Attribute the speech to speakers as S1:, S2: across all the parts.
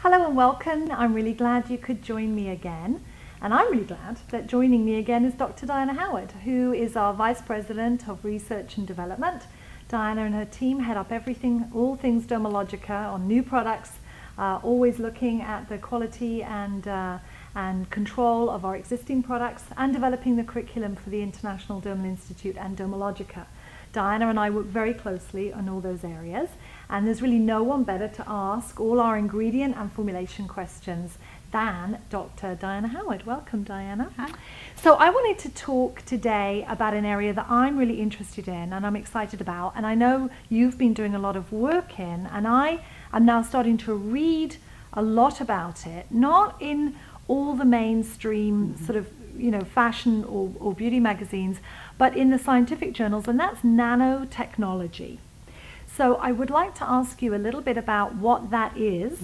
S1: Hello and welcome. I'm really glad you could join me again. And I'm really glad that joining me again is Dr. Diana Howard, who is our Vice President of Research and Development. Diana and her team head up everything, all things Dermalogica on new products, always looking at the quality and control of our existing products and developing the curriculum for the International Dermal Institute and Dermalogica. Diana and I work very closely on all those areas, and there's really no one better to ask all our ingredient and formulation questions than Dr. Diana Howard. Welcome, Diana.
S2: Hi.
S1: So I wanted to talk today about an area that I'm really interested in and I'm excited about, and I know you've been doing a lot of work in, and I am now starting to read a lot about it, not in all the mainstream sort of fashion or beauty magazines, but in the scientific journals, and that's nanotechnology. So I would like to ask you a little bit about what that is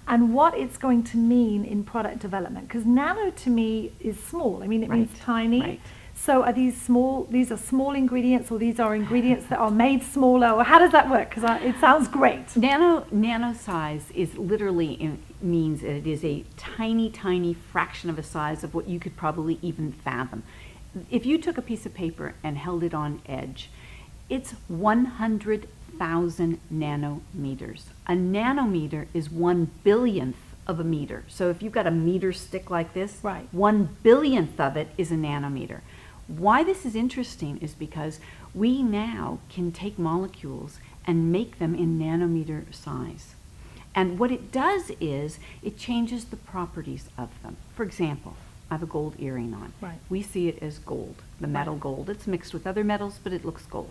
S1: and what it's going to mean in product development, because nano to me is small. I mean, it means tiny.
S2: Right.
S1: So are these small, these are small ingredients, or these are ingredients that are made smaller, or how does that work? Because it sounds great.
S2: Nano size is literally means that it is a tiny fraction of a size of what you could probably even fathom. If you took a piece of paper and held it on edge, it's 100,000 nanometers. A nanometer is 1/1000th of a meter. So if you've got a meter stick like this,
S1: right,
S2: 1/1000th of it is a nanometer. Why this is interesting is because we now can take molecules and make them in nanometer size. And what it does is it changes the properties of them. For example, I have a gold earring on.
S1: Right.
S2: We see it as gold, the metal gold. It's mixed with other metals, but it looks gold.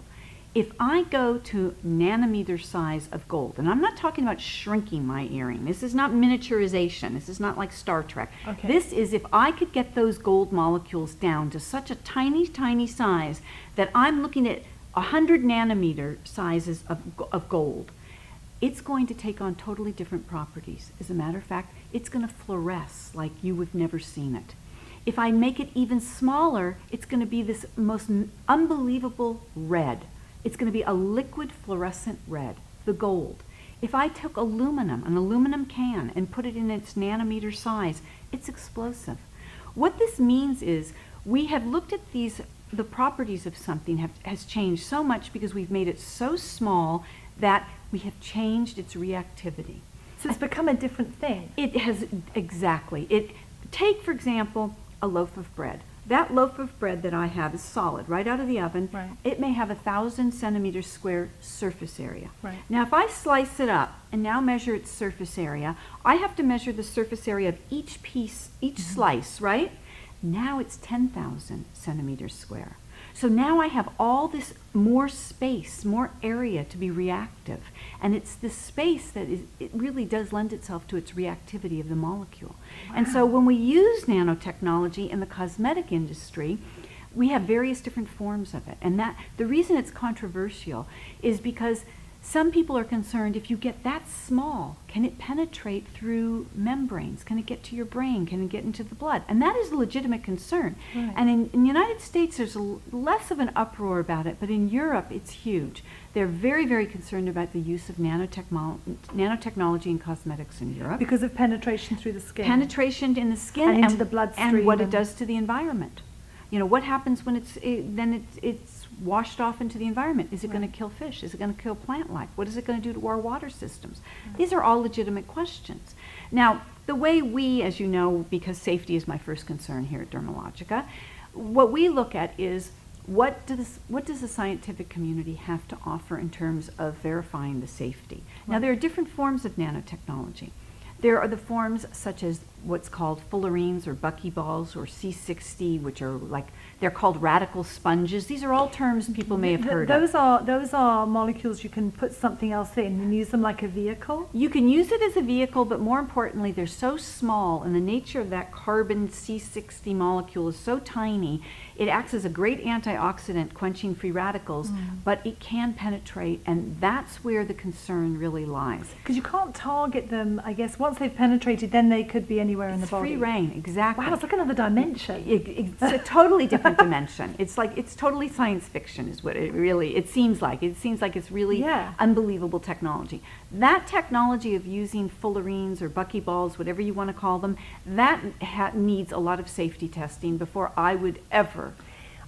S2: If I go to nanometer size of gold, and I'm not talking about shrinking my earring. This is not miniaturization. This is not like Star Trek.
S1: Okay.
S2: This is if I could get those gold molecules down to such a tiny size that I'm looking at 100 nanometer sizes of gold, it's going to take on totally different properties. As a matter of fact, it's going to fluoresce like you have never seen it. If I make it even smaller, it's going to be this most unbelievable red. It's going to be a liquid fluorescent red, the gold. If I took aluminum, an aluminum can, and put it in its nanometer size, it's explosive. What this means is we have looked at the properties of something has changed so much because we've made it so small that we have changed its reactivity.
S1: So it's become a different thing.
S2: It has, exactly. Take, for example, a loaf of bread. That loaf of bread that I have is solid, right out of the oven.
S1: Right.
S2: It may have 1,000 centimeters square surface area.
S1: Right.
S2: Now, if I slice it up and now measure its surface area, I have to measure the surface area of each piece, each slice, right? Now it's 10,000 centimeters square. So now I have all this more space, more area to be reactive. And it's this space that it really does lend itself to its reactivity of the molecule. Wow. And so when we use nanotechnology in the cosmetic industry, we have various different forms of it. And that the reason it's controversial is because some people are concerned if you get that small, can it penetrate through membranes? Can it get to your brain? Can it get into the blood? And that is a legitimate concern.
S1: Right.
S2: And in the United States, there's less of an uproar about it, but in Europe, it's huge. They're very concerned about the use of nanotechnology in cosmetics in Europe.
S1: Because of penetration through the skin.
S2: Penetration in the skin
S1: and into the bloodstream.
S2: And what it does to the environment. You know, what happens when it's washed off into the environment? Is it going to kill fish? Is it going to kill plant life? What is it going to do to our water systems? These are all legitimate questions. Now, the way we, as you know, because safety is my first concern here at Dermalogica, what we look at is what does the scientific community have to offer in terms of verifying the safety? Now, there are different forms of nanotechnology. There are the forms such as what's called fullerenes or buckyballs or C60, which are they're called radical sponges. These are all terms people may have heard of.
S1: Those are molecules you can put something else in and use them like a vehicle?
S2: You can use it as a vehicle, but more importantly, they're so small, and the nature of that carbon C60 molecule is so tiny, it acts as a great antioxidant, quenching free radicals, but it can penetrate, and that's where the concern really lies.
S1: Because you can't target them, I guess, once they've penetrated, then they could be anywhere in the
S2: It's
S1: body.
S2: free reign, exactly.
S1: Wow, it's like another dimension.
S2: It's a totally different dimension. It's like, it's totally science fiction is what it seems like. It seems like it's really unbelievable technology. That technology of using fullerenes or buckyballs, whatever you want to call them, that needs a lot of safety testing before I would ever.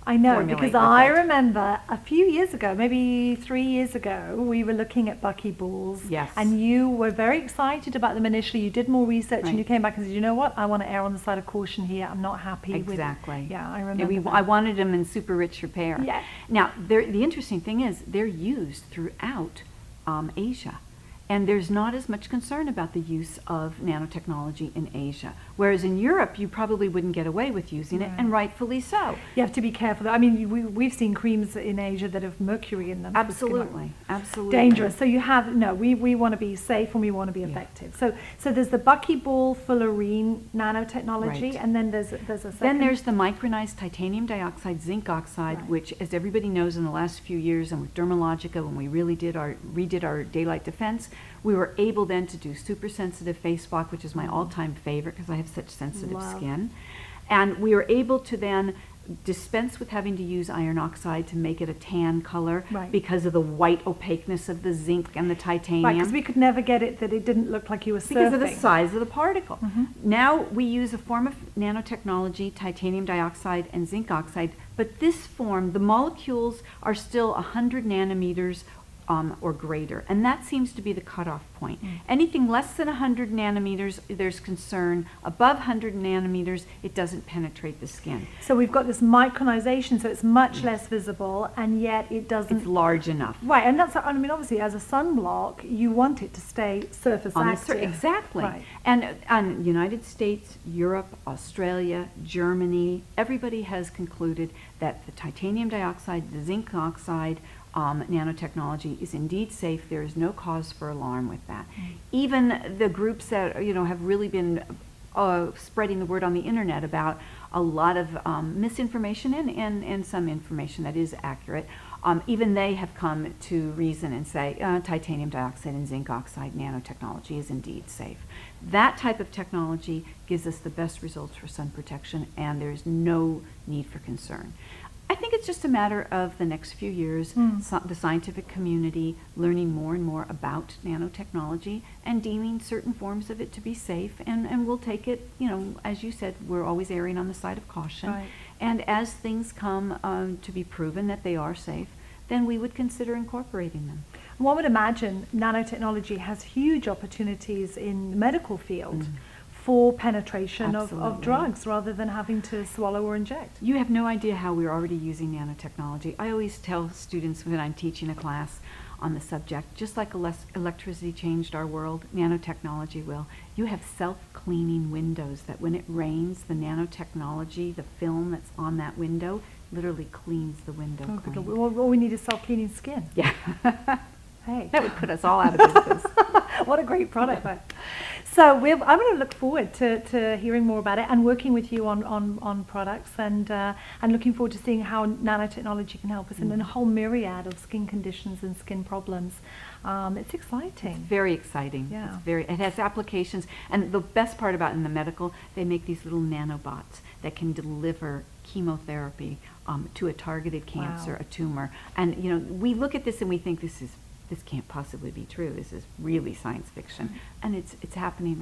S1: I know, because I remember a few years ago, maybe 3 years ago, we were looking at buckyballs.
S2: Yes.
S1: And you were very excited about them initially. You did more research and you came back and said, you know what, I want to err on the side of caution here. I'm not happy with it.
S2: Exactly.
S1: Yeah, I remember that.
S2: I wanted them in super rich repair.
S1: Yeah.
S2: Now, the interesting thing is they're used throughout Asia. And there's not as much concern about the use of nanotechnology in Asia. Whereas in Europe, you probably wouldn't get away with using it, and rightfully so.
S1: You have to be careful. I mean, we've seen creams in Asia that have mercury in them.
S2: Absolutely, absolutely.
S1: Dangerous. So you have, no, we want to be safe and we want to be effective. So there's the buckyball fullerene nanotechnology, and then there's a second.
S2: Then there's the micronized titanium dioxide, zinc oxide, which, as everybody knows, in the last few years, and with Dermalogica, when we really redid our daylight defense, we were able then to do super sensitive face block, which is my all-time favorite because I have such sensitive skin. And we were able to then dispense with having to use iron oxide to make it a tan color because of the white opaqueness of the zinc and the titanium.
S1: Right, because we could never get it that it didn't look like you were surfing.
S2: Because of the size of the particle. Now we use a form of nanotechnology, titanium dioxide and zinc oxide, but this form, the molecules are still 100 nanometers or greater, and that seems to be the cutoff point. Anything less than 100 nanometers, there's concern. Above 100 nanometers, it doesn't penetrate the skin.
S1: So we've got this micronization, so it's much less visible, and yet it doesn't.
S2: It's large enough.
S1: Right, and that's, I mean, obviously, as a sunblock, you want it to stay surface active.
S2: Exactly. And United States, Europe, Australia, Germany, everybody has concluded that the titanium dioxide, the zinc oxide, nanotechnology is indeed safe. There is no cause for alarm with that. Even the groups that have really been spreading the word on the internet about a lot of misinformation and some information that is accurate, even they have come to reason and say titanium dioxide and zinc oxide nanotechnology is indeed safe. That type of technology gives us the best results for sun protection, and there's no need for concern. I think it's just a matter of the next few years, the scientific community learning more and more about nanotechnology and deeming certain forms of it to be safe, and we'll take it, as you said, we're always erring on the side of caution. And as things come to be proven that they are safe, then we would consider incorporating them.
S1: One would imagine nanotechnology has huge opportunities in the medical field. For penetration of drugs rather than having to swallow or inject.
S2: You have no idea how we're already using nanotechnology. I always tell students when I'm teaching a class on the subject, just like electricity changed our world, nanotechnology will. You have self-cleaning windows that when it rains, the nanotechnology, the film that's on that window, literally cleans the window.
S1: All we need is self-cleaning skin.
S2: Yeah.
S1: Hey.
S2: That would put us all out of business.
S1: What a great product. So I'm going to look forward to hearing more about it and working with you on products and looking forward to seeing how nanotechnology can help us in a whole myriad of skin conditions and skin problems. It's exciting.
S2: It's very exciting.
S1: Yeah.
S2: It has applications, and the best part about in the medical, they make these little nanobots that can deliver chemotherapy to a targeted cancer, a tumor. And we look at this and we think this can't possibly be true. This is really science fiction, and it's happening right